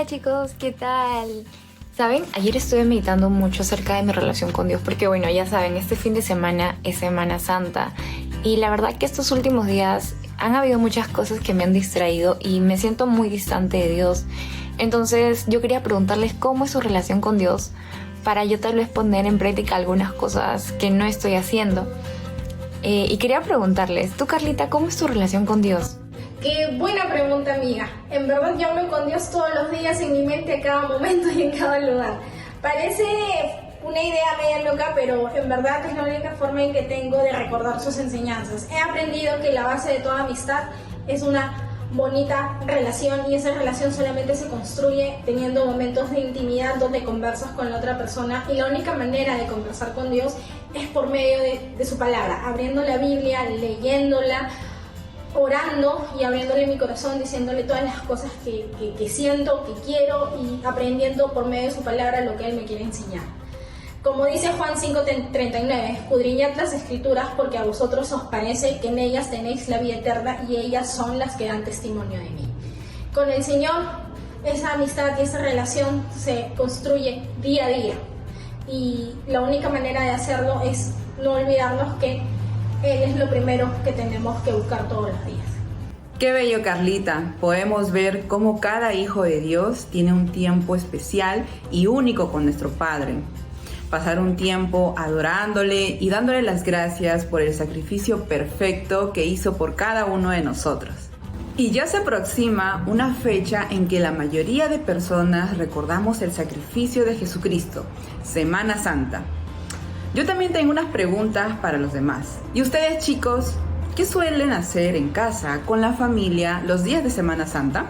Hola chicos, ¿qué tal? ¿Saben? Ayer estuve meditando mucho acerca de mi relación con Dios porque bueno, ya saben, este fin de semana es Semana Santa y la verdad que estos últimos días han habido muchas cosas que me han distraído y me siento muy distante de Dios. Entonces yo quería preguntarles cómo es su relación con Dios para yo tal vez poner en práctica algunas cosas que no estoy haciendo. Y quería preguntarles, tú Carlita, ¿cómo es tu relación con Dios? Qué buena pregunta, amiga. En verdad yo hablo con Dios todos los días en mi mente, a cada momento y en cada lugar. Parece una idea media loca, pero en verdad es la única forma en que tengo de recordar sus enseñanzas. He aprendido que la base de toda amistad es una bonita relación y esa relación solamente se construye teniendo momentos de intimidad donde conversas con la otra persona y la única manera de conversar con Dios es por medio de su palabra, abriendo la Biblia, leyéndola, orando y abriéndole mi corazón, diciéndole todas las cosas que siento, que quiero y aprendiendo por medio de su palabra lo que Él me quiere enseñar. Como dice Juan 5:39, escudriñad las escrituras porque a vosotros os parece que en ellas tenéis la vida eterna y ellas son las que dan testimonio de mí. Con el Señor, esa amistad y esa relación se construye día a día y la única manera de hacerlo es no olvidarnos que Él es lo primero que tenemos que buscar todos los días. Qué bello, Carlita. Podemos ver cómo cada hijo de Dios tiene un tiempo especial y único con nuestro Padre. Pasar un tiempo adorándole y dándole las gracias por el sacrificio perfecto que hizo por cada uno de nosotros. Y ya se aproxima una fecha en que la mayoría de personas recordamos el sacrificio de Jesucristo, Semana Santa. Yo también tengo unas preguntas para los demás. ¿Y ustedes, chicos, qué suelen hacer en casa con la familia los días de Semana Santa?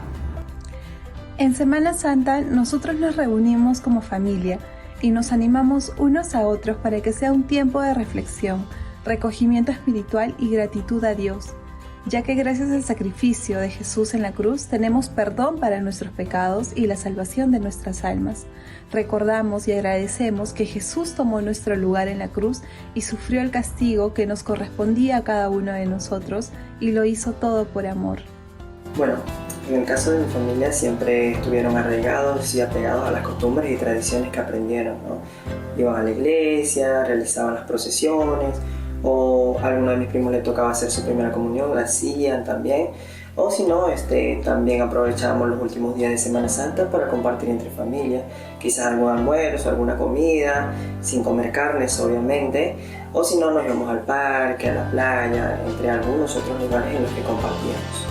En Semana Santa nosotros nos reunimos como familia y nos animamos unos a otros para que sea un tiempo de reflexión, recogimiento espiritual y gratitud a Dios, ya que gracias al sacrificio de Jesús en la cruz tenemos perdón para nuestros pecados y la salvación de nuestras almas. Recordamos y agradecemos que Jesús tomó nuestro lugar en la cruz y sufrió el castigo que nos correspondía a cada uno de nosotros y lo hizo todo por amor. Bueno, en el caso de mi familia siempre estuvieron arraigados y apegados a las costumbres y tradiciones que aprendieron, ¿no? Iban a la iglesia, realizaban las procesiones, o a alguno de mis primos le tocaba hacer su primera comunión, la hacían también, o si no, también aprovechábamos los últimos días de Semana Santa para compartir entre familia, quizás algún almuerzo, alguna comida, sin comer carnes obviamente, o si no, nos íbamos al parque, a la playa, entre algunos otros lugares en los que compartíamos.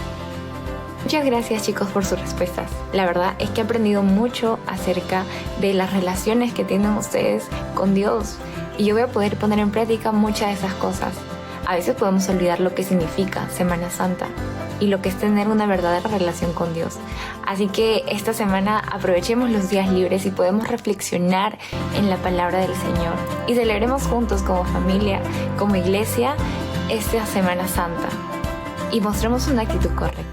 Muchas gracias chicos por sus respuestas. La verdad es que he aprendido mucho acerca de las relaciones que tienen ustedes con Dios y yo voy a poder poner en práctica muchas de esas cosas. A veces podemos olvidar lo que significa Semana Santa y lo que es tener una verdadera relación con Dios. Así que esta semana aprovechemos los días libres y podemos reflexionar en la palabra del Señor y celebremos juntos como familia, como iglesia, esta Semana Santa y mostremos una actitud correcta.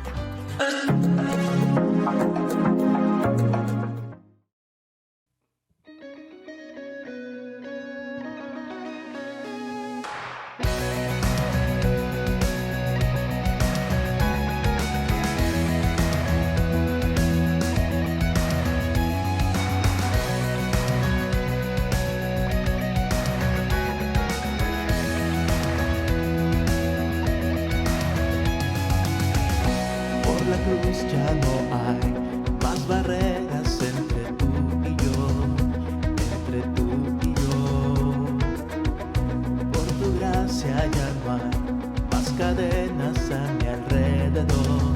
La cruz ya no hay más barreras entre tú y yo, entre tú y yo. Por tu gracia ya no hay más cadenas a mi alrededor,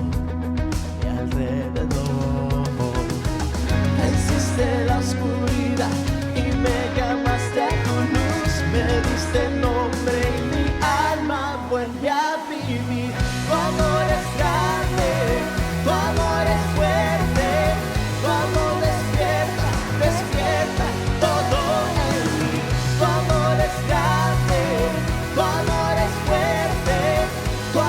mi alrededor. Venciste la oscuridad y me llamaste a tu luz, me diste nombre y mi alma vuelve a vivir. Tu amor es grande, tu amor es fuerte, tu amor despierta, despierta todo en mí. Tu amor es grande, tu amor es fuerte, tu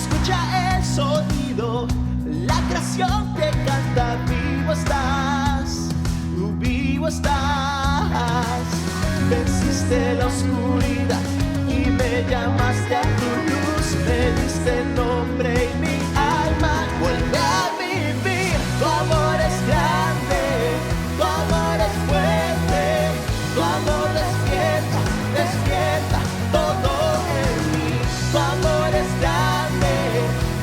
escucha el sonido, la creación que canta, vivo estás, vivo estás. Venciste la oscuridad y me llamaste a tu luz, me diste nombre y mi alma vuelve a vivir. Tu amor es grande, tu amor es fuerte, tu amor despierta, despierta todo en mí. Tu amor es grande,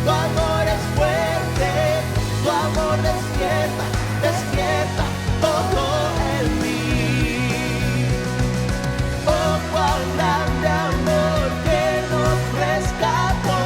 tu amor es fuerte, tu amor despierta, despierta todo en mí. Oh, cuán grande amor que nos rescató,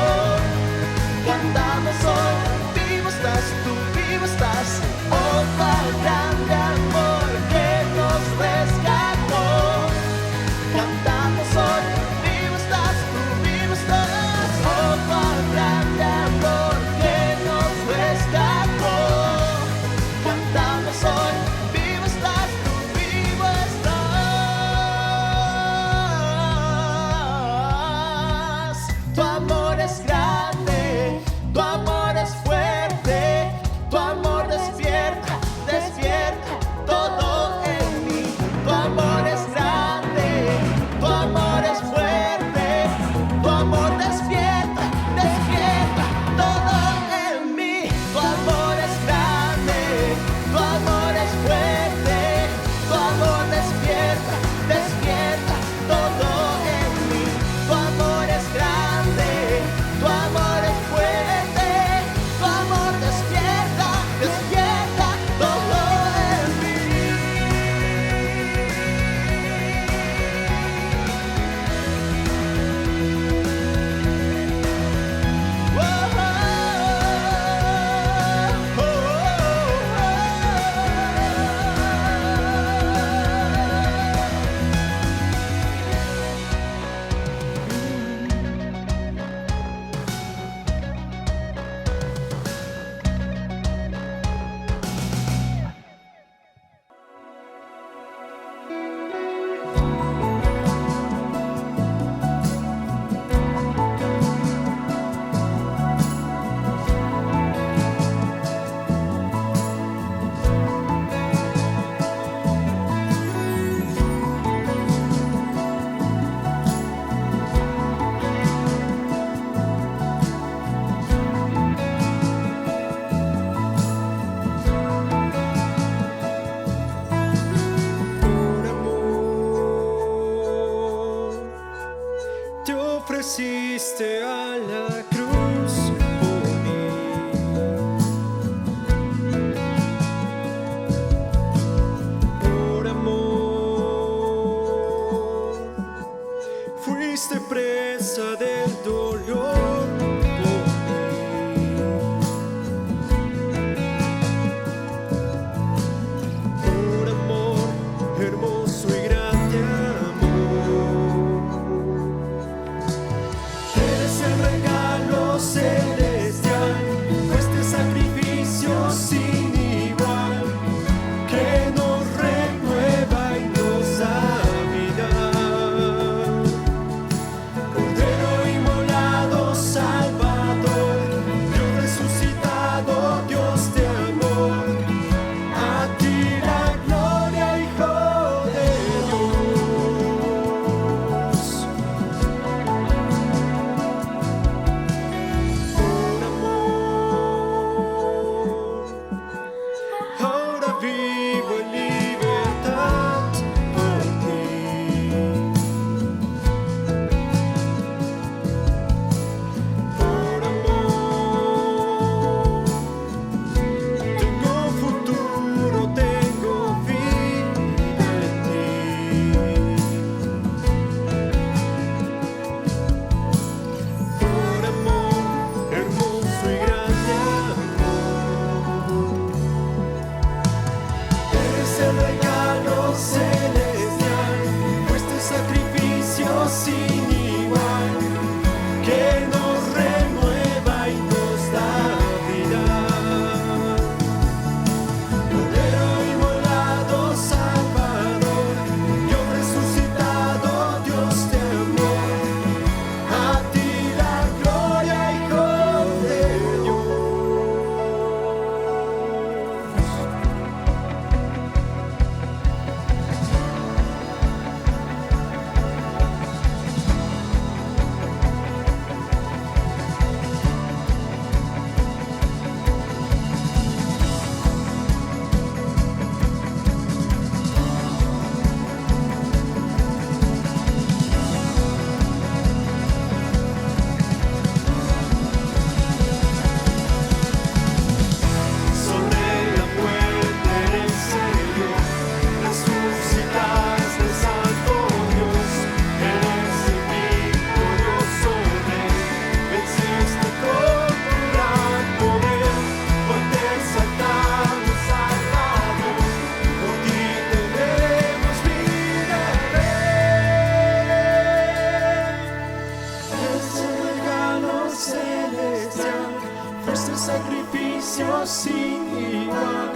sacrificio sin igual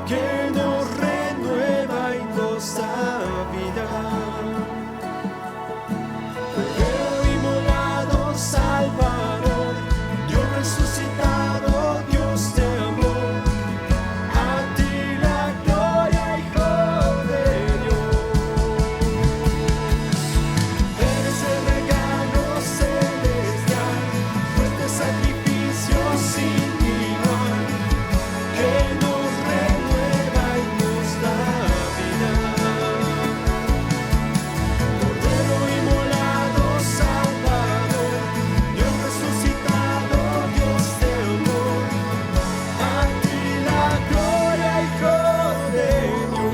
que nos renueva y nos da vida. Cordero inmolado, Salvador, Dios resucitado, Dios de amor, a ti la gloria, Hijo de Dios. Eres el regalo celestial, fuerte sacrificio sin igual, que nos renueva y nos da vida. Cordero inmolado, Salvador, Dios resucitado, Dios de amor, a ti la gloria, Hijo de Dios.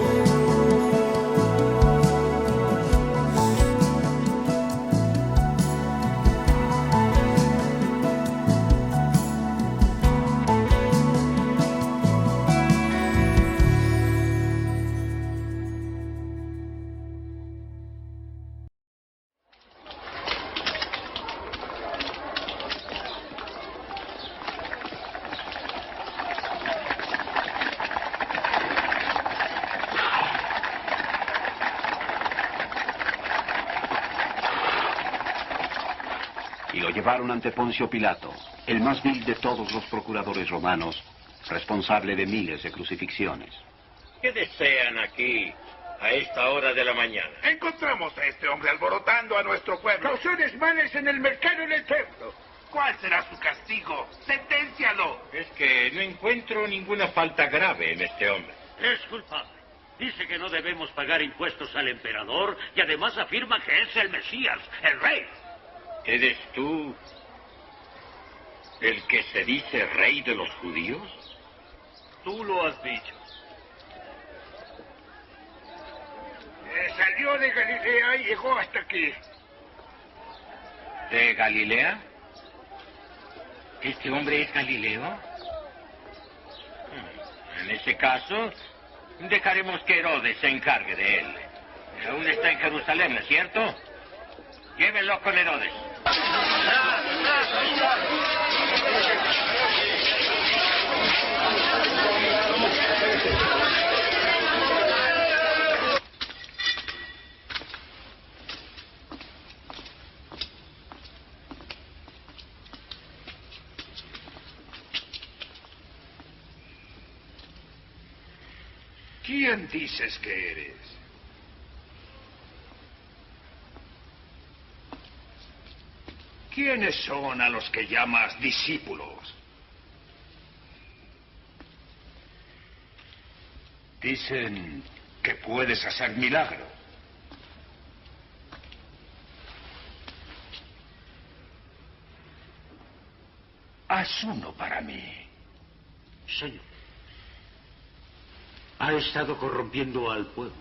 Y lo llevaron ante Poncio Pilato, el más vil de todos los procuradores romanos, responsable de miles de crucifixiones. ¿Qué desean aquí a esta hora de la mañana? Encontramos a este hombre alborotando a nuestro pueblo. Causó desmanes en el mercado y en el templo. ¿Cuál será su castigo? ¡Senténcialo! Es que no encuentro ninguna falta grave en este hombre. Es culpable. Dice que no debemos pagar impuestos al emperador y además afirma que es el Mesías, el rey. ¿Eres tú el que se dice rey de los judíos? Tú lo has dicho. Salió de Galilea y llegó hasta aquí. ¿De Galilea? ¿Este hombre es Galileo? En ese caso, dejaremos que Herodes se encargue de él. Aún está en Jerusalén, ¿no es cierto? Llévenlo con Herodes. ¿Quién dices que eres? ¿Quiénes son a los que llamas discípulos? Dicen que puedes hacer milagros. Haz uno para mí. Señor, ha estado corrompiendo al pueblo.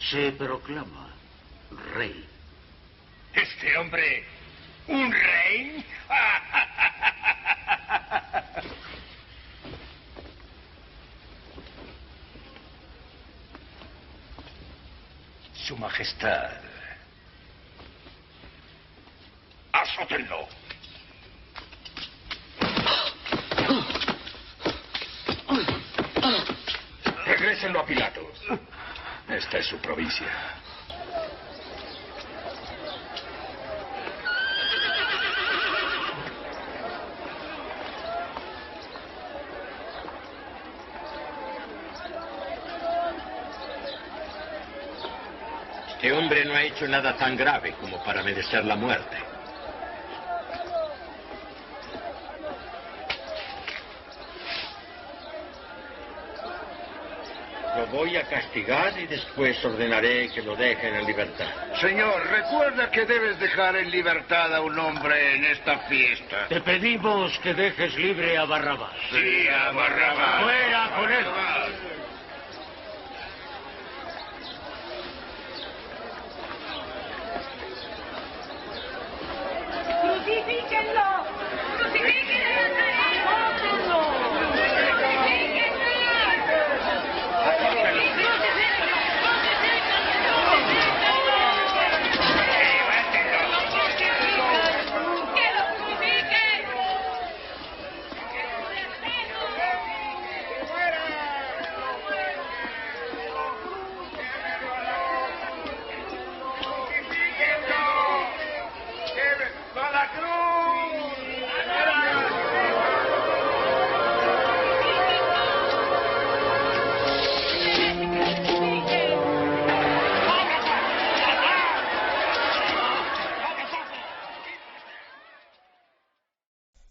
Se proclama rey. ¿Este hombre, un rey? Su Majestad. Azótenlo. Regrésenlo a Pilatos. Esta es su provincia. Este hombre no ha hecho nada tan grave como para merecer la muerte. Lo voy a castigar y después ordenaré que lo dejen en libertad. Señor, recuerda que debes dejar en libertad a un hombre en esta fiesta. Te pedimos que dejes libre a Barrabás. Sí, a Barrabás. ¡Fuera con él! ¡Crucifíquenlo! ¡Crucifíquenlo!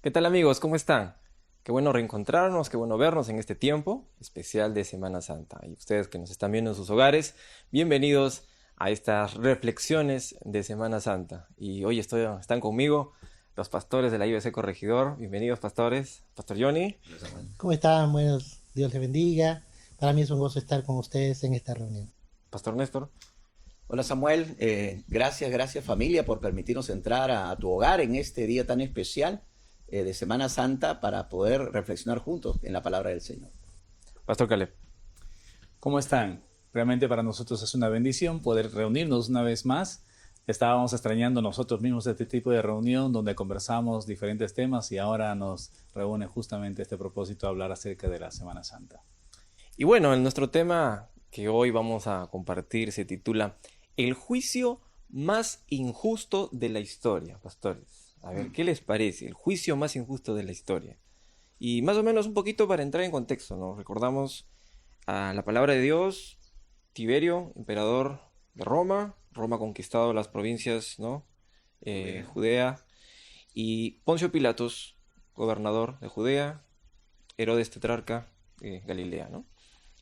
¿Qué tal amigos? ¿Cómo están? Qué bueno reencontrarnos, qué bueno vernos en este tiempo especial de Semana Santa. Y ustedes que nos están viendo en sus hogares, bienvenidos a estas reflexiones de Semana Santa. Y hoy están conmigo los pastores de la IBC Corregidor. Bienvenidos pastores. Pastor Johnny. ¿Cómo están? Buenos, Dios les bendiga. Para mí es un gozo estar con ustedes en esta reunión. Pastor Néstor. Hola Samuel, gracias familia por permitirnos entrar a tu hogar en este día tan especial de Semana Santa para poder reflexionar juntos en la palabra del Señor. Pastor Caleb. ¿Cómo están? Realmente para nosotros es una bendición poder reunirnos una vez más. Estábamos extrañando nosotros mismos este tipo de reunión donde conversamos diferentes temas y ahora nos reúne justamente este propósito de hablar acerca de la Semana Santa. Y bueno, nuestro tema que hoy vamos a compartir se titula El juicio más injusto de la historia, pastores. A ver, ¿qué les parece? El juicio más injusto de la historia. Y más o menos un poquito para entrar en contexto, ¿no? Recordamos a la palabra de Dios, Tiberio, emperador de Roma. Roma ha conquistado las provincias, ¿no? Judea. Y Poncio Pilatos, gobernador de Judea. Herodes tetrarca de Galilea, ¿no?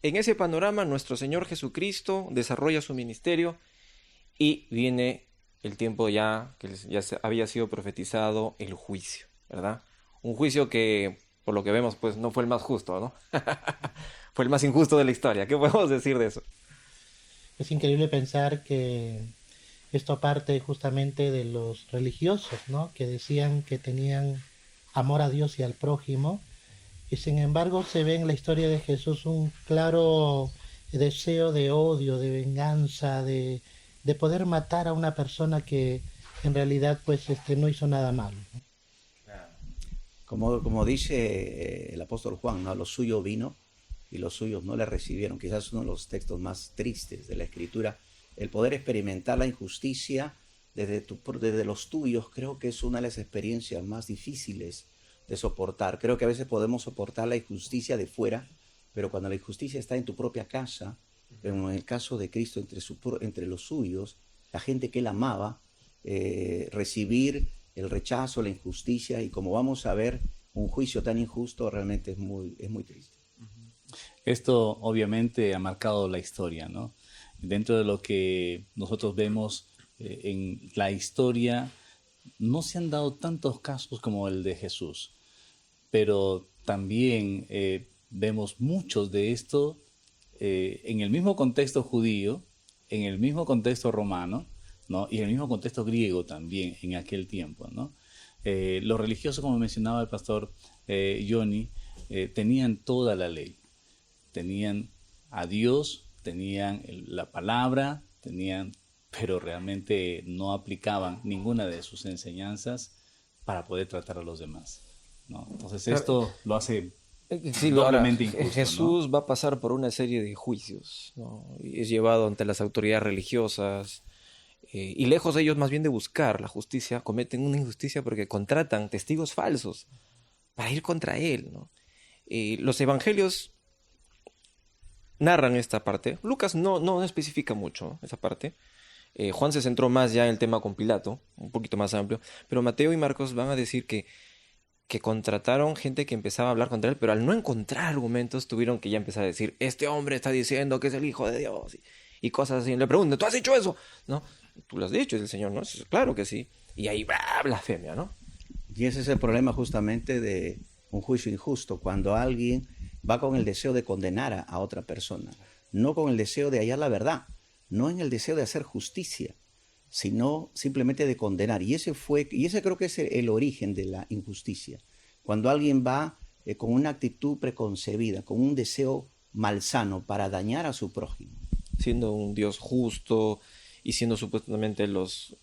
En ese panorama, nuestro Señor Jesucristo desarrolla su ministerio y viene el tiempo ya que había sido profetizado, el juicio, ¿verdad? Un juicio que, por lo que vemos, pues no fue el más justo, ¿no? Fue el más injusto de la historia. ¿Qué podemos decir de eso? Es increíble pensar que esto parte justamente de los religiosos, ¿no? Que decían que tenían amor a Dios y al prójimo, y sin embargo se ve en la historia de Jesús un claro deseo de odio, de venganza, de poder matar a una persona que en realidad pues no hizo nada malo, ¿no? Como dice el apóstol Juan, ¿no? Lo suyo vino y los suyos no le recibieron. Quizás uno de los textos más tristes de la Escritura. El poder experimentar la injusticia desde los tuyos, creo que es una de las experiencias más difíciles de soportar. Creo que a veces podemos soportar la injusticia de fuera, pero cuando la injusticia está en tu propia casa, en el caso de Cristo entre los suyos, la gente que él amaba, recibir el rechazo, la injusticia, y como vamos a ver, un juicio tan injusto realmente es muy triste. Esto obviamente ha marcado la historia, ¿no? Dentro de lo que nosotros vemos en la historia, no se han dado tantos casos como el de Jesús, pero también vemos muchos de esto en el mismo contexto judío, en el mismo contexto romano, ¿no? Y en el mismo contexto griego también en aquel tiempo, ¿no? Los religiosos, como mencionaba el pastor Johnny, tenían toda la ley, tenían a Dios, tenían la palabra, pero realmente no aplicaban ninguna de sus enseñanzas para poder tratar a los demás, ¿no? Entonces esto lo hace doblemente injusto, Jesús, ¿no? va a pasar por una serie de juicios, ¿no? Y es llevado ante las autoridades religiosas, y lejos de ellos más bien de buscar la justicia, cometen una injusticia porque contratan testigos falsos para ir contra él, ¿no? Los evangelios narran esta parte. Lucas no especifica mucho esa parte. Juan se centró más ya en el tema con Pilato, un poquito más amplio, pero Mateo y Marcos van a decir que contrataron gente que empezaba a hablar contra él, pero al no encontrar argumentos tuvieron que ya empezar a decir, este hombre está diciendo que es el Hijo de Dios, y cosas así. Le preguntan, ¿tú has dicho eso? ¿No? Tú lo has dicho, es el Señor, ¿no? Claro que sí. Y ahí blasfemia, ¿no? Y ese es el problema justamente de un juicio injusto, cuando alguien va con el deseo de condenar a otra persona, no con el deseo de hallar la verdad, no en el deseo de hacer justicia, sino simplemente de condenar. Y ese creo que es el origen de la injusticia. Cuando alguien va con una actitud preconcebida, con un deseo malsano para dañar a su prójimo. Siendo un Dios justo y siendo supuestamente los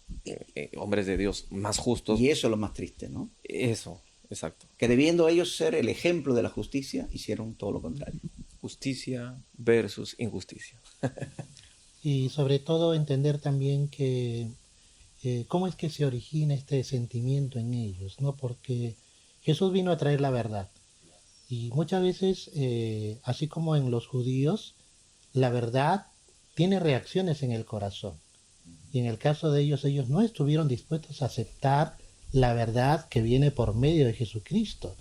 hombres de Dios más justos. Y eso es lo más triste, ¿no? Eso, exacto. Que debiendo ellos ser el ejemplo de la justicia, hicieron todo lo contrario. Justicia versus injusticia. Y sobre todo entender también que cómo es que se origina este sentimiento en ellos, ¿no? Porque Jesús vino a traer la verdad. Y muchas veces, así como en los judíos, la verdad tiene reacciones en el corazón. Y en el caso de ellos no estuvieron dispuestos a aceptar la verdad que viene por medio de Jesucristo.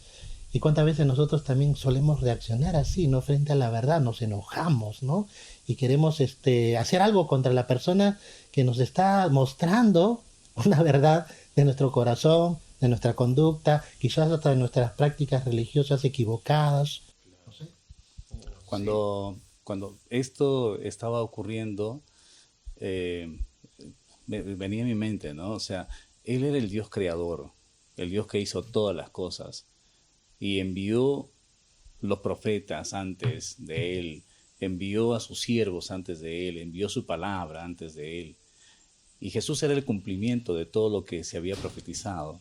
Y cuántas veces nosotros también solemos reaccionar así, ¿no? Frente a la verdad, nos enojamos, ¿no? Y queremos hacer algo contra la persona que nos está mostrando una verdad de nuestro corazón, de nuestra conducta, quizás hasta de nuestras prácticas religiosas equivocadas. No sé. Cuando esto estaba ocurriendo, venía a mi mente, ¿no? O sea, Él era el Dios creador, el Dios que hizo todas las cosas, y envió los profetas antes de Él, envió a sus siervos antes de Él, envió su palabra antes de Él. Y Jesús era el cumplimiento de todo lo que se había profetizado.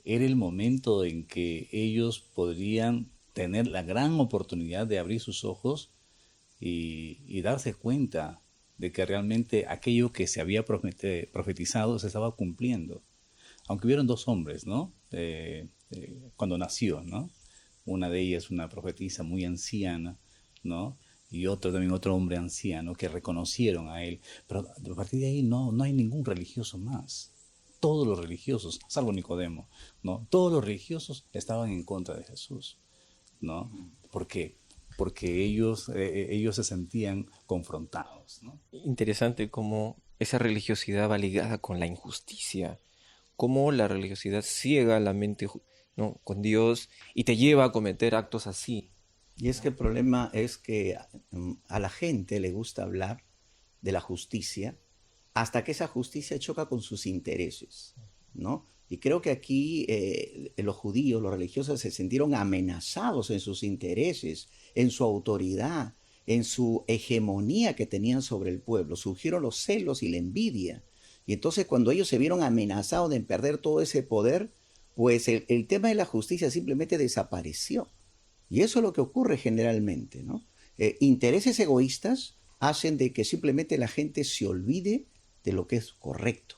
Era el momento en que ellos podrían tener la gran oportunidad de abrir sus ojos y darse cuenta de que realmente aquello que se había profetizado se estaba cumpliendo. Aunque hubieron dos hombres, ¿no? Cuando nació, ¿no? Una de ellas, una profetisa muy anciana, ¿no? Y otro hombre anciano que reconocieron a él. Pero a partir de ahí no hay ningún religioso más. Todos los religiosos, salvo Nicodemo, ¿no? Todos los religiosos estaban en contra de Jesús, ¿no? ¿Por qué? Porque ellos se sentían confrontados, ¿no? Interesante cómo esa religiosidad va ligada con la injusticia, cómo la religiosidad ciega la mente, ¿no?, con Dios y te lleva a cometer actos así. Y es que el problema es que a la gente le gusta hablar de la justicia hasta que esa justicia choca con sus intereses, ¿no? Y creo que aquí los judíos, los religiosos, se sintieron amenazados en sus intereses, en su autoridad, en su hegemonía que tenían sobre el pueblo. Surgieron los celos y la envidia. Y entonces cuando ellos se vieron amenazados de perder todo ese poder, pues el tema de la justicia simplemente desapareció. Y eso es lo que ocurre generalmente, ¿no? Intereses egoístas hacen de que simplemente la gente se olvide de lo que es correcto.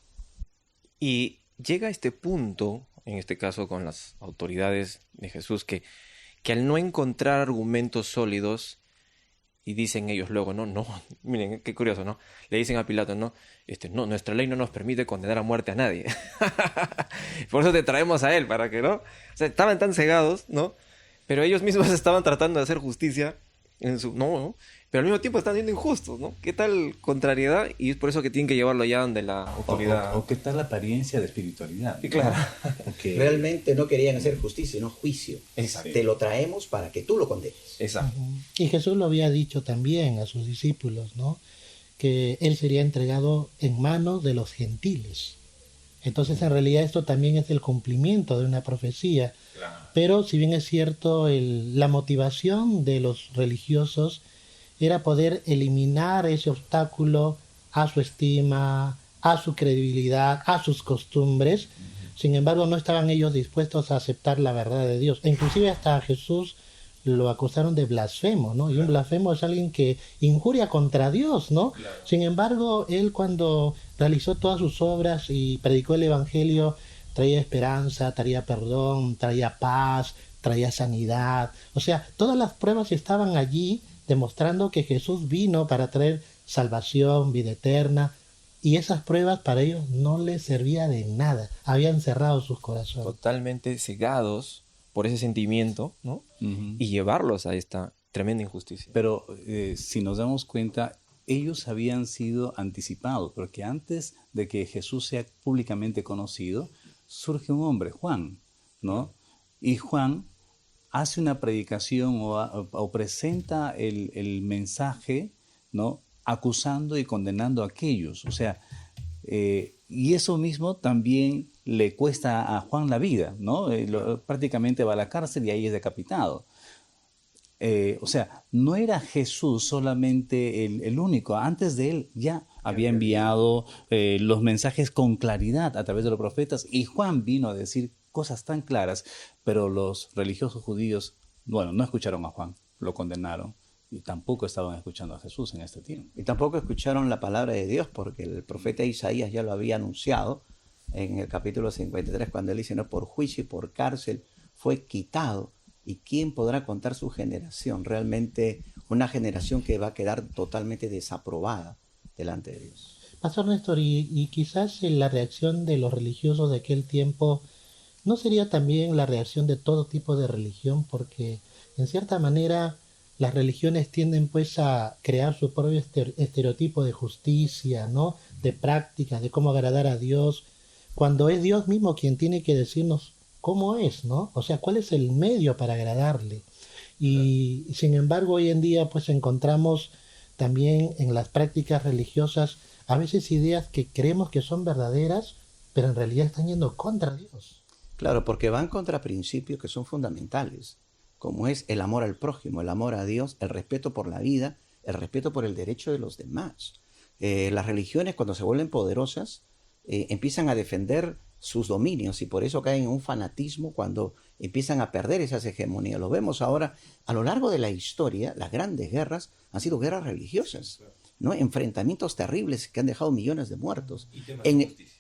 Y llega a este punto, en este caso con las autoridades de Jesús, que al no encontrar argumentos sólidos, y dicen ellos luego, no, miren, qué curioso, ¿no? Le dicen a Pilato, no, nuestra ley no nos permite condenar a muerte a nadie. Por eso te traemos a él, para que, ¿no? O sea, estaban tan cegados, ¿no? Pero ellos mismos estaban tratando de hacer justicia no, pero al mismo tiempo están siendo injustos, ¿no? ¿Qué tal contrariedad? Y es por eso que tienen que llevarlo allá donde la autoridad... O qué tal la apariencia de espiritualidad. Sí, claro. Porque realmente no querían hacer justicia, sino juicio. Exacto. Te lo traemos para que tú lo condenes. Exacto. Y Jesús lo había dicho también a sus discípulos, ¿no? Que Él sería entregado en manos de los gentiles. Entonces, en realidad, esto también es el cumplimiento de una profecía. Claro. Pero, si bien es cierto, la motivación de los religiosos era poder eliminar ese obstáculo a su estima, a su credibilidad, a sus costumbres. Sin embargo, no estaban ellos dispuestos a aceptar la verdad de Dios. E inclusive hasta a Jesús lo acusaron de blasfemo, ¿no? Y un blasfemo es alguien que injuria contra Dios, ¿no? Claro. Sin embargo, él cuando realizó todas sus obras y predicó el Evangelio, traía esperanza, traía perdón, traía paz, traía sanidad. O sea, todas las pruebas estaban allí demostrando que Jesús vino para traer salvación, vida eterna. Y esas pruebas para ellos no les servía de nada. Habían cerrado sus corazones. Totalmente cegados por ese sentimiento, ¿no? Uh-huh. Y llevarlos a esta tremenda injusticia. Pero si nos damos cuenta, ellos habían sido anticipados, porque antes de que Jesús sea públicamente conocido, surge un hombre, Juan, ¿no? Y Juan hace una predicación o presenta el mensaje, ¿no?, acusando y condenando a aquellos. O sea, y eso mismo también le cuesta a Juan la vida, ¿no? Prácticamente va a la cárcel y ahí es decapitado. O sea, no era Jesús solamente el único. Antes de él ya había enviado los mensajes con claridad a través de los profetas, y Juan vino a decir cosas tan claras, pero los religiosos judíos, bueno, no escucharon a Juan, lo condenaron. Y tampoco estaban escuchando a Jesús en este tiempo. Y tampoco escucharon la palabra de Dios, porque el profeta Isaías ya lo había anunciado en el capítulo 53, cuando él dice, no, por juicio y por cárcel fue quitado. ¿Y quién podrá contar su generación? Realmente una generación que va a quedar totalmente desaprobada delante de Dios. Pastor Néstor, y quizás la reacción de los religiosos de aquel tiempo no sería también la reacción de todo tipo de religión, porque en cierta manera las religiones tienden pues a crear su propio estereotipo de justicia, ¿no? De prácticas, de cómo agradar a Dios, cuando es Dios mismo quien tiene que decirnos cómo es, ¿no? O sea, cuál es el medio para agradarle. Y sin embargo, hoy en día pues encontramos también en las prácticas religiosas a veces ideas que creemos que son verdaderas, pero en realidad están yendo contra Dios. Claro, porque van contra principios que son fundamentales, como es el amor al prójimo, el amor a Dios, el respeto por la vida, el respeto por el derecho de los demás. Las religiones, cuando se vuelven poderosas, empiezan a defender sus dominios y por eso caen en un fanatismo cuando empiezan a perder esas hegemonías. Lo vemos ahora a lo largo de la historia. Las grandes guerras han sido guerras religiosas, ¿no? Enfrentamientos terribles que han dejado millones de muertos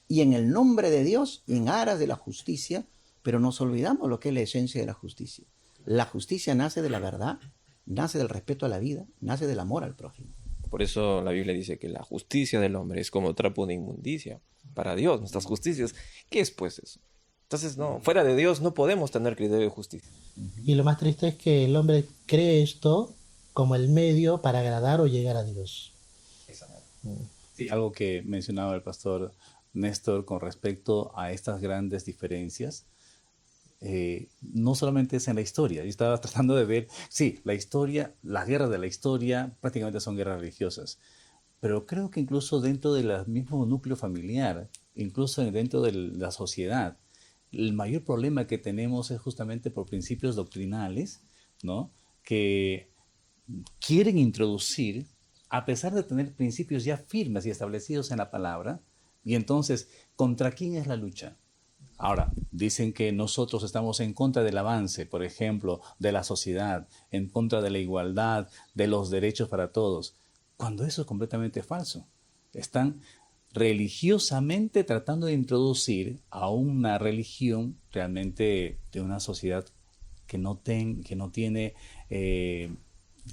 y en el nombre de Dios y en aras de la justicia, pero nos olvidamos lo que es la esencia de la justicia. La justicia nace de la verdad, nace del respeto a la vida, nace del amor al prójimo. Por eso la Biblia dice que la justicia del hombre es como trapo de inmundicia para Dios, nuestras justicias. ¿Qué es pues eso? Entonces, no, fuera de Dios no podemos tener criterio de justicia. Y lo más triste es que el hombre cree esto como el medio para agradar o llegar a Dios. Sí, algo que mencionaba el pastor Néstor con respecto a estas grandes diferencias, no solamente es en la historia. Yo estaba tratando de ver, sí, la historia, las guerras de la historia prácticamente son guerras religiosas, pero creo que incluso dentro del mismo núcleo familiar, incluso dentro de la sociedad, el mayor problema que tenemos es justamente por principios doctrinales, ¿no? Que quieren introducir, a pesar de tener principios ya firmes y establecidos en la palabra, y entonces, ¿contra quién es la lucha? Ahora, dicen que nosotros estamos en contra del avance, por ejemplo, de la sociedad, en contra de la igualdad, de los derechos para todos, cuando eso es completamente falso. Están religiosamente tratando de introducir a una religión realmente de una sociedad que no tiene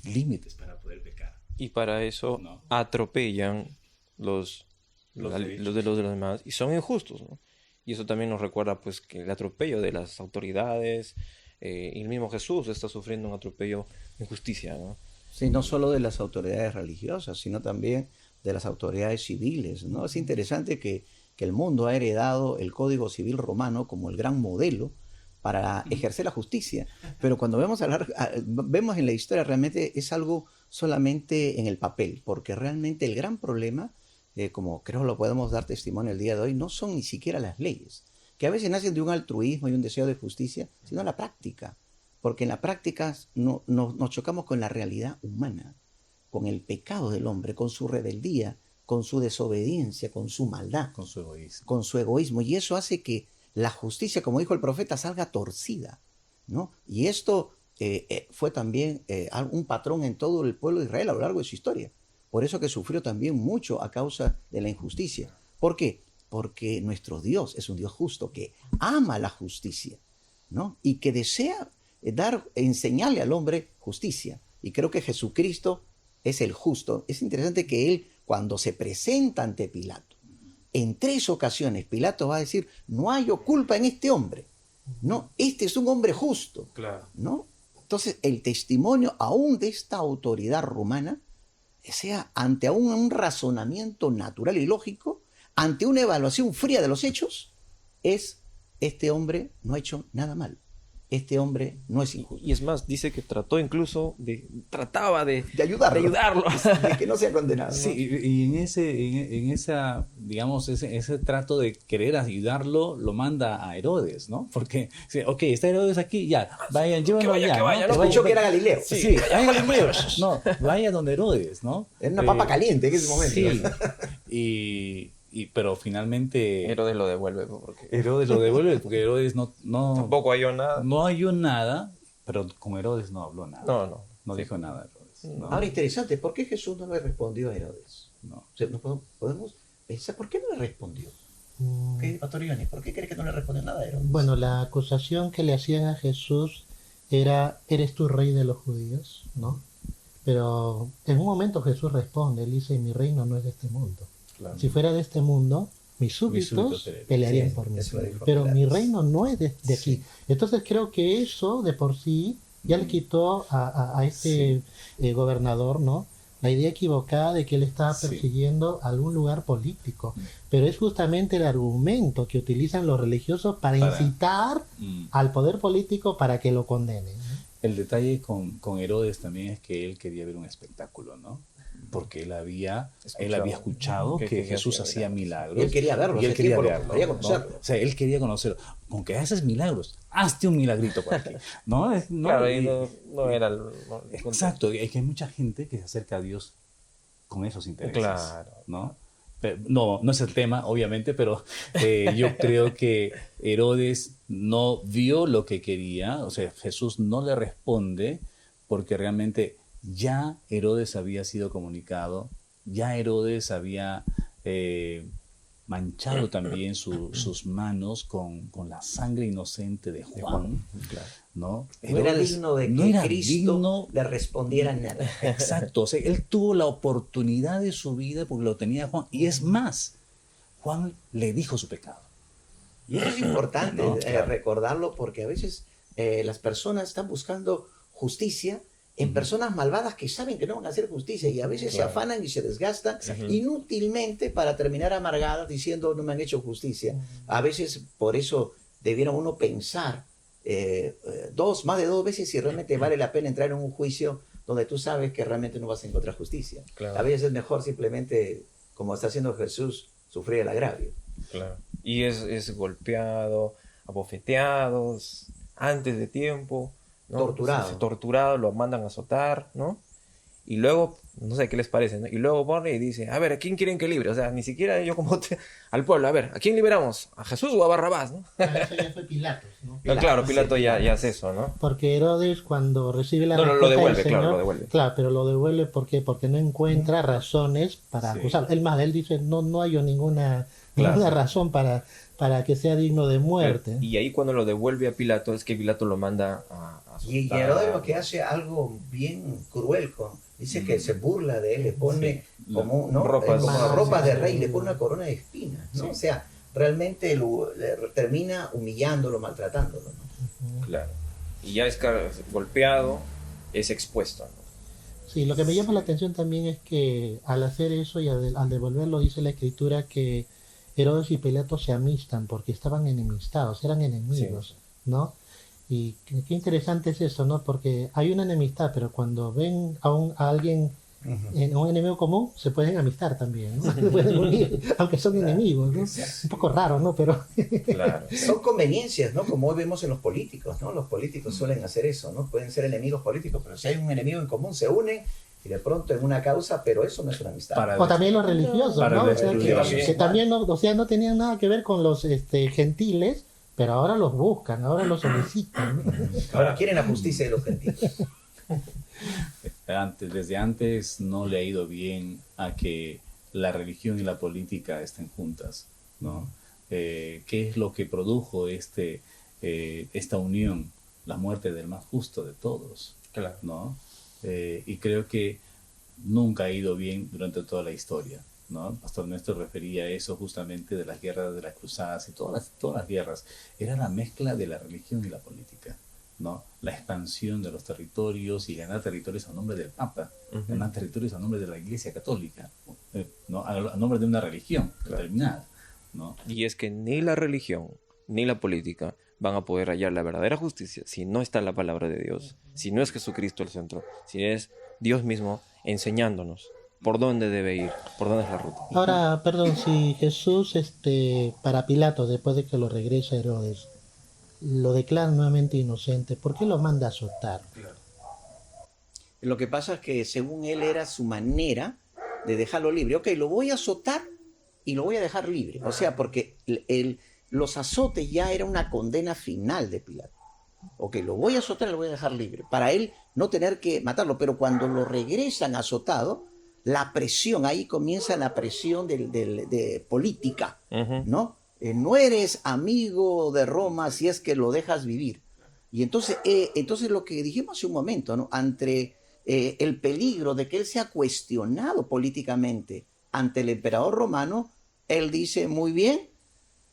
límites para poder pecar. Y para eso atropellan los de los demás y son injustos, ¿no? Y eso también nos recuerda pues que el atropello de las autoridades, y el mismo Jesús está sufriendo un atropello de injusticia, ¿no? Sí, no solo de las autoridades religiosas, sino también de las autoridades civiles, ¿no? Es interesante que el mundo ha heredado el Código Civil romano como el gran modelo para ejercer la justicia, pero cuando vemos en la historia realmente es algo solamente en el papel, porque realmente el gran problema, como creo lo podemos dar testimonio el día de hoy, no son ni siquiera las leyes, que a veces nacen de un altruismo y un deseo de justicia, sino la práctica, porque en la práctica nos chocamos con la realidad humana, con el pecado del hombre, con su rebeldía, con su desobediencia, con su maldad, con su egoísmo, y eso hace que la justicia, como dijo el profeta, salga torcida, ¿no? Y esto fue también un patrón en todo el pueblo de Israel a lo largo de su historia. Por eso que sufrió también mucho a causa de la injusticia. ¿Por qué? Porque nuestro Dios es un Dios justo que ama la justicia, ¿no? Y que desea enseñarle al hombre justicia. Y creo que Jesucristo es el justo. Es interesante que él, cuando se presenta ante Pilato, en 3 ocasiones Pilato va a decir: no hallo culpa en este hombre, no, este es un hombre justo, claro, ¿no? Entonces el testimonio aún de esta autoridad romana sea ante un razonamiento natural y lógico, ante una evaluación fría de los hechos, es: este hombre no ha hecho nada mal, este hombre no es injusto. Y es más, dice que trataba de ayudarlo, de que no sea condenado, ¿no? Sí, y en ese trato de querer ayudarlo, lo manda a Herodes, ¿no? Porque, ok, está Herodes aquí, ya, vayan, llévenlo allá, ¿no? Escuchó que era Galileo. Sí, Galileo. No, vaya donde Herodes, ¿no? Era una papa caliente en ese momento. Sí, pero finalmente Herodes lo devuelve porque Herodes no tampoco halló nada. No halló nada, pero con Herodes no habló nada. No sí. dijo nada Herodes. No. Ahora, interesante, ¿por qué Jesús no le respondió a Herodes? No. O sea, podemos pensar, ¿por qué no le respondió? Pastor Ioni, ¿por qué cree que no le respondió nada a Herodes? Bueno, la acusación que le hacían a Jesús era: ¿eres tú rey de los judíos? ¿No? Pero en un momento Jesús responde, él dice: mi reino no es de este mundo. Claro. Si fuera de este mundo, mis súbditos pelearían por mí. Pero mi reino no es de aquí. Entonces creo que eso de por sí ya le quitó a este gobernador, ¿no?, la idea equivocada de que él estaba persiguiendo algún lugar político. Pero es justamente el argumento que utilizan los religiosos para incitar al poder político para que lo condenen. El detalle con Herodes también es que él quería ver un espectáculo, ¿no? Porque él había escuchado que Jesús hacía milagros. Y él quería verlo, y él quería verlo, quería conocerlo. ¿no? O sea, él quería conocerlo. Con que haces milagros, hazte un milagrito por aquí. ¿No? Claro, y no era el... Exacto, es que hay mucha gente que se acerca a Dios con esos intereses. Claro. ¿No? Pero, no es el tema, obviamente, pero yo creo que Herodes no vio lo que quería. O sea, Jesús no le responde porque realmente ya Herodes había sido comunicado, ya Herodes había manchado también sus manos con la sangre inocente de Juan, ¿no? No era digno de que Cristo le respondiera nada. Exacto, o sea, él tuvo la oportunidad de su vida porque lo tenía Juan, y es más, Juan le dijo su pecado. Y eso es importante recordarlo, porque a veces las personas están buscando justicia en personas malvadas que saben que no van a hacer justicia, y a veces se afanan y se desgastan inútilmente para terminar amargadas diciendo no me han hecho justicia. A veces por eso debiera uno pensar más de dos veces si realmente vale la pena entrar en un juicio donde tú sabes que realmente no vas a encontrar justicia. A veces es mejor simplemente, como está haciendo Jesús, sufrir el agravio. Y es golpeado, abofeteado, antes de tiempo, ¿no? Torturado, lo mandan a azotar, ¿no? Y luego, no sé qué les parece, ¿no? Y luego pone y dice, a ver, ¿a quién quieren que libre? O sea, ni siquiera yo al pueblo, a ver, ¿a quién liberamos? ¿A Jesús o a Barrabás, no? Eso ya fue Pilatos, ¿no? Claro, Pilato ya hace eso, ¿no? Porque Herodes, cuando recibe la respuesta lo devuelve, del Señor, lo devuelve. Claro, pero lo devuelve porque no encuentra razones para acusarlo. Es más, él dice, no hay ninguna razón para que sea digno de muerte. Y ahí cuando lo devuelve a Pilato, es que Pilato lo manda a asustar. Y Herodes lo que hace algo bien cruel, dice que se burla de él, le pone como ropas de rey, le pone una corona de espinas, ¿no? O sea, realmente termina humillándolo, maltratándolo, ¿no? Claro. Y ya es golpeado, es expuesto, ¿no? Sí, lo que me llama la atención también es que al hacer eso y al devolverlo, dice la escritura que Herodes y Pilato se amistan porque estaban enemistados, eran enemigos, ¿no? Y qué interesante es eso, ¿no? Porque hay una enemistad, pero cuando ven a alguien, un enemigo común, se pueden amistar también, ¿no? Se pueden unir, aunque son enemigos, ¿no? Un poco raro, ¿no? Pero son conveniencias, ¿no? Como hoy vemos en los políticos, ¿no? Los políticos suelen hacer eso, ¿no? Pueden ser enemigos políticos, pero si hay un enemigo en común, se unen y de pronto en una causa, pero eso no es una amistad. O también los religiosos, ¿no? O sea, que también no tenían nada que ver con los gentiles, pero ahora los buscan, ahora los solicitan, ¿no? Ahora quieren la justicia de los gentiles. Desde antes no le ha ido bien a que la religión y la política estén juntas, ¿no? ¿Qué es lo que produjo esta unión? La muerte del más justo de todos, ¿no? Y creo que nunca ha ido bien durante toda la historia, ¿no? Pastor Néstor refería a eso justamente de las guerras de las cruzadas y todas las guerras. Era la mezcla de la religión y la política, ¿no? La expansión de los territorios y ganar territorios a nombre del Papa, ganar territorios a nombre de la Iglesia Católica, ¿no? A nombre de una religión determinada, ¿no? Y es que ni la religión ni la política van a poder hallar la verdadera justicia si no está la palabra de Dios, si no es Jesucristo el centro, si es Dios mismo enseñándonos por dónde debe ir, por dónde es la ruta. Ahora, perdón, si Jesús, para Pilato, después de que lo regresa Herodes, lo declara nuevamente inocente, ¿por qué lo manda a azotar? Lo que pasa es que según él era su manera de dejarlo libre. Ok, lo voy a azotar y lo voy a dejar libre. O sea, porque los azotes ya era una condena final de Pilato. Ok, lo voy a azotar y lo voy a dejar libre. Para él no tener que matarlo. Pero cuando lo regresan azotado, la presión, ahí comienza la presión de política, ¿no? No eres amigo de Roma si es que lo dejas vivir. Y entonces lo que dijimos hace un momento, ¿no? Ante el peligro de que él sea cuestionado políticamente ante el emperador romano, él dice, muy bien,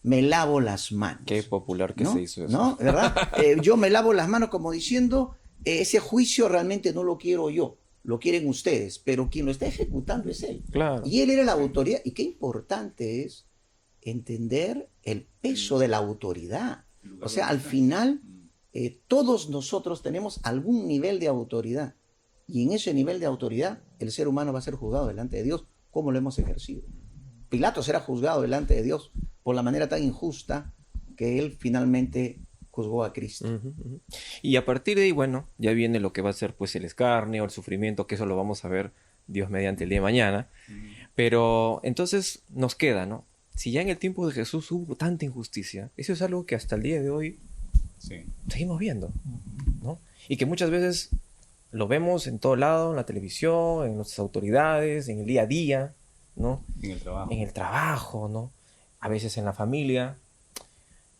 me lavo las manos. Qué popular que ¿no? se hizo eso. ¿No? ¿Verdad? Yo me lavo las manos como diciendo, ese juicio realmente no lo quiero yo, lo quieren ustedes, pero quien lo está ejecutando es él. Claro. Y él era la autoridad. Y qué importante es entender el peso de la autoridad. O sea, al final, todos nosotros tenemos algún nivel de autoridad. Y en ese nivel de autoridad, el ser humano va a ser juzgado delante de Dios, como lo hemos ejercido. Pilato será juzgado delante de Dios por la manera tan injusta que él finalmente juzgó a Cristo. Y a partir de ahí, bueno, ya viene lo que va a ser pues el escarnio, el sufrimiento, que eso lo vamos a ver Dios mediante el día de mañana. Pero entonces nos queda, ¿no? Si ya en el tiempo de Jesús hubo tanta injusticia, eso es algo que hasta el día de hoy seguimos viendo, ¿no? Y que muchas veces lo vemos en todo lado, en la televisión, en nuestras autoridades, en el día a día, ¿no? En el trabajo. En el trabajo, ¿no? A veces en la familia.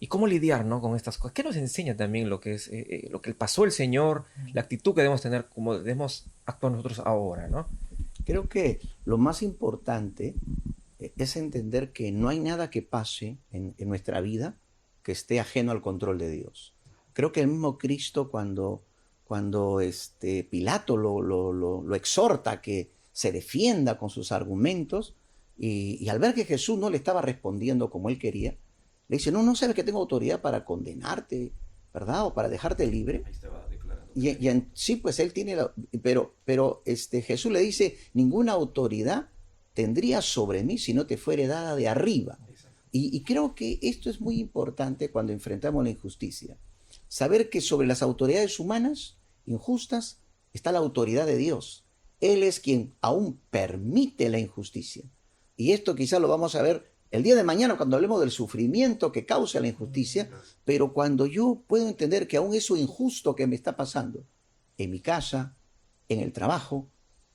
¿Y cómo lidiar, ¿no? con estas cosas? ¿Qué nos enseña también lo que es lo que pasó el Señor, la actitud que debemos tener, como debemos actuar nosotros ahora, ¿no? Creo que lo más importante es entender que no hay nada que pase en nuestra vida que esté ajeno al control de Dios. Creo que el mismo Cristo cuando Pilato lo exhorta a que se defienda con sus argumentos y al ver que Jesús no le estaba respondiendo como él quería, le dice, no sabes que tengo autoridad para condenarte, ¿verdad? O para dejarte libre. Ahí estaba declarando. Sí, pues él tiene pero Jesús le dice, ninguna autoridad tendría sobre mí si no te fuere dada de arriba. Y creo que esto es muy importante cuando enfrentamos la injusticia. Saber que sobre las autoridades humanas injustas está la autoridad de Dios. Él es quien aún permite la injusticia. Y esto quizás lo vamos a ver el día de mañana cuando hablemos del sufrimiento que causa la injusticia, pero cuando yo puedo entender que aún eso injusto que me está pasando en mi casa, en el trabajo,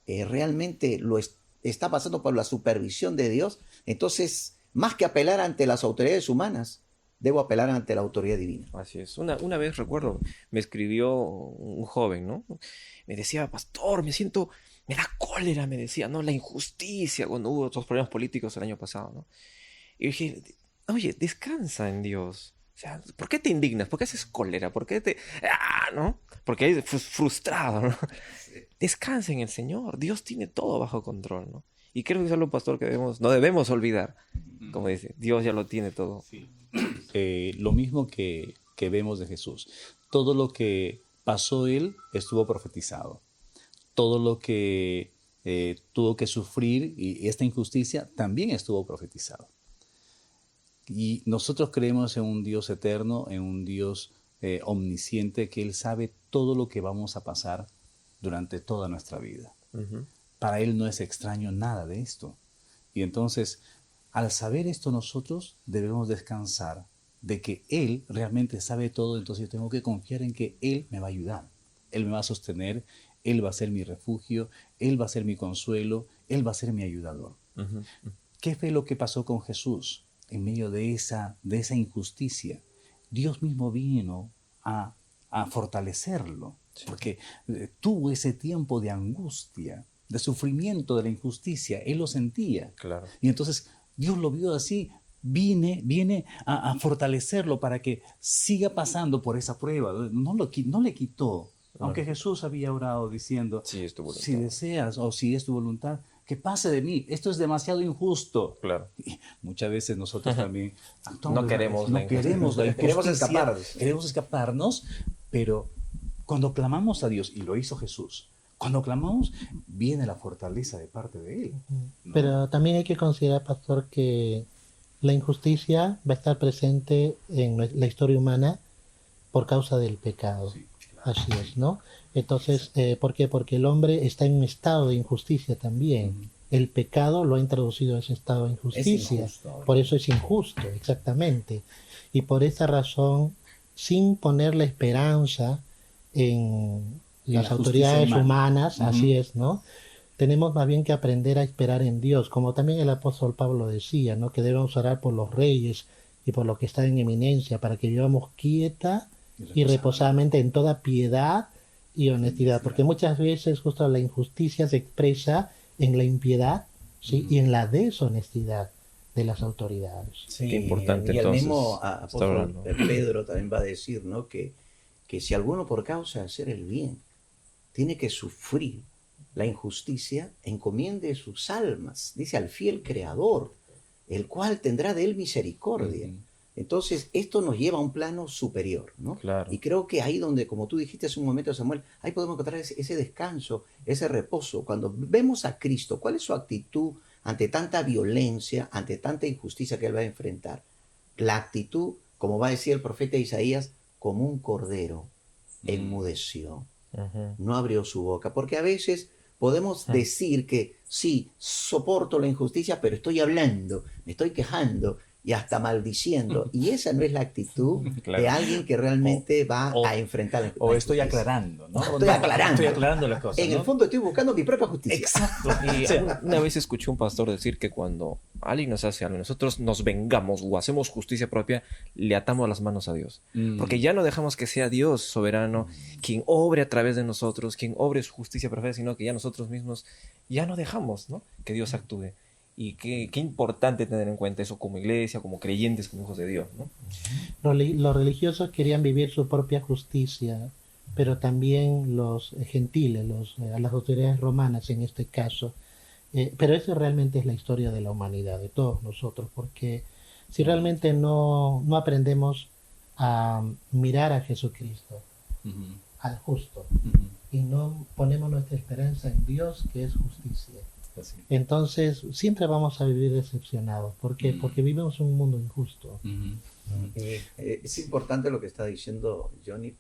realmente está pasando por la supervisión de Dios, entonces más que apelar ante las autoridades humanas, debo apelar ante la autoridad divina. Así es. Una vez recuerdo, me escribió un joven, ¿no? Me decía, pastor, me da cólera, me decía, ¿no? La injusticia, cuando hubo otros problemas políticos el año pasado, ¿no? Y dije, oye, descansa en Dios. O sea, ¿por qué te indignas? ¿Por qué haces cólera? ¿Por qué ¿no? Porque hay frustrado, ¿no? Descansa en el Señor. Dios tiene todo bajo control, ¿no? Y creo que es algo, pastor, que no debemos olvidar. Como dice, Dios ya lo tiene todo. Sí. Lo mismo que vemos de Jesús. Todo lo que pasó él estuvo profetizado. Todo lo que tuvo que sufrir y esta injusticia también estuvo profetizado. Y nosotros creemos en un Dios eterno, en un Dios omnisciente, que Él sabe todo lo que vamos a pasar durante toda nuestra vida. Para Él no es extraño nada de esto. Y entonces, al saber esto, nosotros debemos descansar de que Él realmente sabe todo. Entonces yo tengo que confiar en que Él me va a ayudar. Él me va a sostener, Él va a ser mi refugio, Él va a ser mi consuelo, Él va a ser mi ayudador. ¿Qué fue lo que pasó con Jesús? En medio de esa injusticia, Dios mismo vino a fortalecerlo, porque tuvo ese tiempo de angustia, de sufrimiento, de la injusticia. Él lo sentía. Claro. Y entonces Dios lo vio así, viene a fortalecerlo para que siga pasando por esa prueba. No le quitó, aunque Jesús había orado diciendo, si deseas o si es tu voluntad, que pase de mí, esto es demasiado injusto. Claro. Y muchas veces nosotros también actuamos, no queremos la injusticia, queremos escaparnos, pero cuando clamamos a Dios, y lo hizo Jesús, cuando clamamos, viene la fortaleza de parte de Él. ¿No? Pero también hay que considerar, pastor, que la injusticia va a estar presente en la historia humana por causa del pecado. Sí, claro. Así es, ¿no? Entonces, ¿por qué? Porque el hombre está en un estado de injusticia también. El pecado lo ha introducido a ese estado de injusticia. Por eso es injusto, exactamente. Y por esa razón, sin poner la esperanza en las autoridades humanas, así es, ¿no? Tenemos más bien que aprender a esperar en Dios, como también el apóstol Pablo decía, ¿no? Que debemos orar por los reyes y por los que están en eminencia, para que vivamos quieta y reposadamente en toda piedad y honestidad, porque muchas veces justo la injusticia se expresa en la impiedad ¿sí? Y en la deshonestidad de las autoridades. Sí, Qué importante, y el entonces, mismo está apóstol hablando. Pedro también va a decir, ¿no? que si alguno por causa de hacer el bien tiene que sufrir la injusticia, encomiende sus almas, dice, al fiel Creador, el cual tendrá de él misericordia. Entonces, esto nos lleva a un plano superior, ¿no? Claro. Y creo que ahí donde, como tú dijiste hace un momento, Samuel, ahí podemos encontrar ese descanso, ese reposo. Cuando vemos a Cristo, ¿cuál es su actitud ante tanta violencia, ante tanta injusticia que él va a enfrentar? La actitud, como va a decir el profeta Isaías, como un cordero, enmudeció, no abrió su boca. Porque a veces podemos decir que sí, soporto la injusticia, pero estoy hablando, me estoy quejando y hasta maldiciendo. Y esa no es la actitud Claro. de alguien que realmente va a enfrentar la O estoy injusticia. aclarando, ¿no? Estoy aclarando. Estoy aclarando las cosas. En ¿no? el fondo estoy buscando mi propia justicia. Exacto. Y O sea, una vez escuché un pastor decir que cuando alguien nos hace algo, nosotros nos vengamos o hacemos justicia propia, le atamos las manos a Dios. Porque ya no dejamos que sea Dios soberano quien obre a través de nosotros, quien obre su justicia perfecta, sino que ya nosotros mismos ya no dejamos, ¿no? Que Dios actúe. Y qué importante tener en cuenta eso como iglesia, como creyentes, como hijos de Dios, ¿no? Los religiosos querían vivir su propia justicia, pero también los gentiles, las autoridades romanas en este caso. Pero eso realmente es la historia de la humanidad, de todos nosotros, porque si realmente no aprendemos a mirar a Jesucristo, al justo, y no ponemos nuestra esperanza en Dios, que es justicia, entonces siempre vamos a vivir decepcionados. ¿Por qué? Porque vivimos en un mundo injusto. Es importante lo que está diciendo Johnny,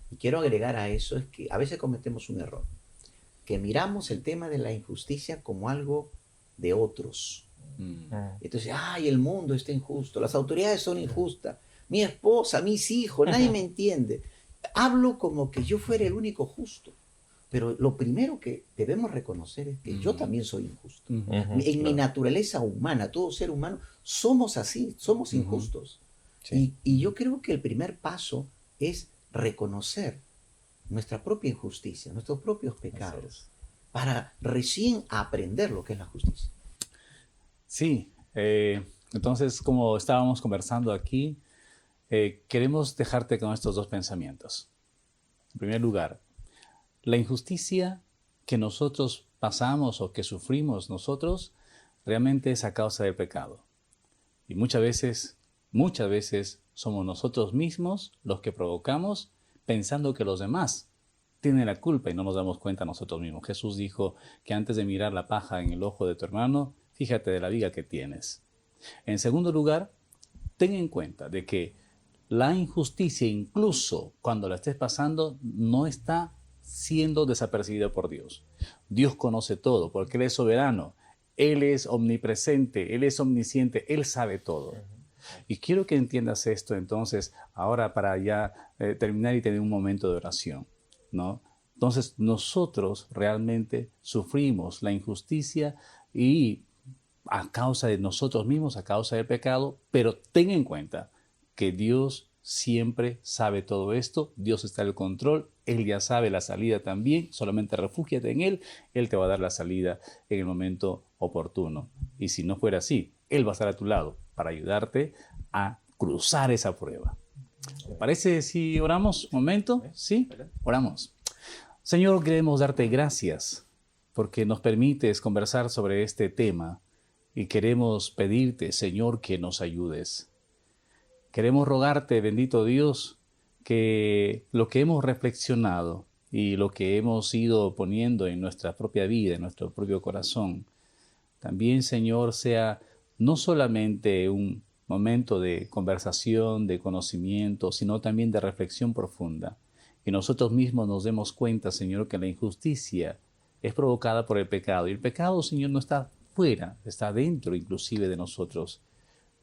y quiero agregar a eso, es que a veces cometemos un error, que miramos el tema de la injusticia como algo de otros. Entonces, ay, el mundo está injusto, las autoridades son injustas, mi esposa, mis hijos, nadie me entiende. Hablo como que yo fuera el único justo. Pero lo primero que debemos reconocer es que yo también soy injusto. En mi naturaleza humana, todo ser humano, somos así, somos injustos. Y yo creo que el primer paso es reconocer nuestra propia injusticia, nuestros propios pecados, para recién aprender lo que es la justicia. Sí, entonces como estábamos conversando aquí, queremos dejarte con estos dos pensamientos. En primer lugar, la injusticia que nosotros pasamos o que sufrimos nosotros realmente es a causa del pecado. Y muchas veces somos nosotros mismos los que provocamos pensando que los demás tienen la culpa y no nos damos cuenta nosotros mismos. Jesús dijo que antes de mirar la paja en el ojo de tu hermano, fíjate de la viga que tienes. En segundo lugar, ten en cuenta de que la injusticia, incluso cuando la estés pasando, no está siendo desapercibida por Dios. Dios conoce todo porque Él es soberano, Él es omnipresente, Él es omnisciente, Él sabe todo. Y quiero que entiendas esto entonces, ahora para ya terminar y tener un momento de oración, ¿no? Entonces nosotros realmente sufrimos la injusticia y a causa de nosotros mismos, a causa del pecado, pero ten en cuenta que Dios siempre sabe todo esto, Dios está en el control, Él ya sabe la salida también, solamente refúgiate en Él, Él te va a dar la salida en el momento oportuno. Y si no fuera así, Él va a estar a tu lado para ayudarte a cruzar esa prueba. ¿Te parece si oramos un momento? ¿Sí? Oramos. Señor, queremos darte gracias porque nos permites conversar sobre este tema y queremos pedirte, Señor, que nos ayudes. Queremos rogarte, bendito Dios, que lo que hemos reflexionado y lo que hemos ido poniendo en nuestra propia vida, en nuestro propio corazón, también, Señor, sea no solamente un momento de conversación, de conocimiento, sino también de reflexión profunda. Que nosotros mismos nos demos cuenta, Señor, que la injusticia es provocada por el pecado. Y el pecado, Señor, no está fuera, está dentro inclusive de nosotros.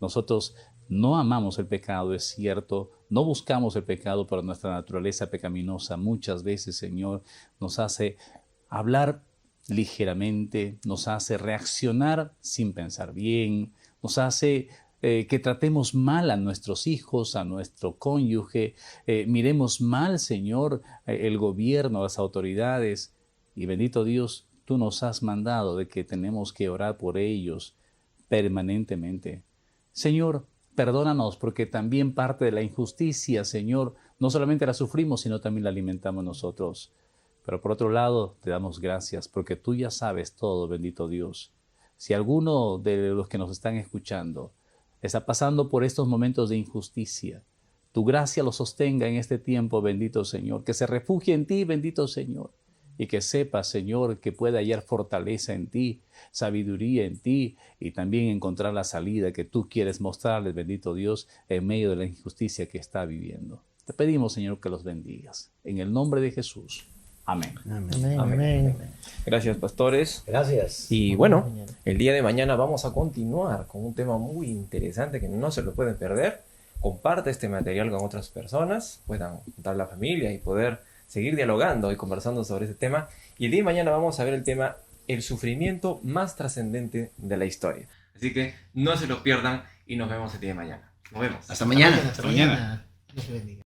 Nosotros no amamos el pecado, es cierto, no buscamos el pecado, pero nuestra naturaleza pecaminosa muchas veces, Señor, nos hace hablar ligeramente, nos hace reaccionar sin pensar bien, nos hace que tratemos mal a nuestros hijos, a nuestro cónyuge, miremos mal, Señor, el gobierno, las autoridades. Y bendito Dios, tú nos has mandado de que tenemos que orar por ellos permanentemente. Señor, perdónanos porque también parte de la injusticia, Señor, no solamente la sufrimos, sino también la alimentamos nosotros. Pero por otro lado, te damos gracias porque tú ya sabes todo, bendito Dios. Si alguno de los que nos están escuchando está pasando por estos momentos de injusticia, tu gracia lo sostenga en este tiempo, bendito Señor. Que se refugie en ti, bendito Señor. Y que sepa, Señor, que pueda hallar fortaleza en ti, sabiduría en ti y también encontrar la salida que tú quieres mostrarles, bendito Dios, en medio de la injusticia que está viviendo. Te pedimos, Señor, que los bendigas. En el nombre de Jesús. Amén. Amén. Amén. Amén. Gracias, pastores. Gracias. Y bueno, el día de mañana vamos a continuar con un tema muy interesante que no se lo pueden perder. Comparte este material con otras personas, puedan juntar la familia y poder seguir dialogando y conversando sobre este tema. Y el día de mañana vamos a ver el tema el sufrimiento más trascendente de la historia. Así que no se lo pierdan y nos vemos el día de mañana. Nos vemos. Hasta mañana. Hasta mañana. Dios bendiga.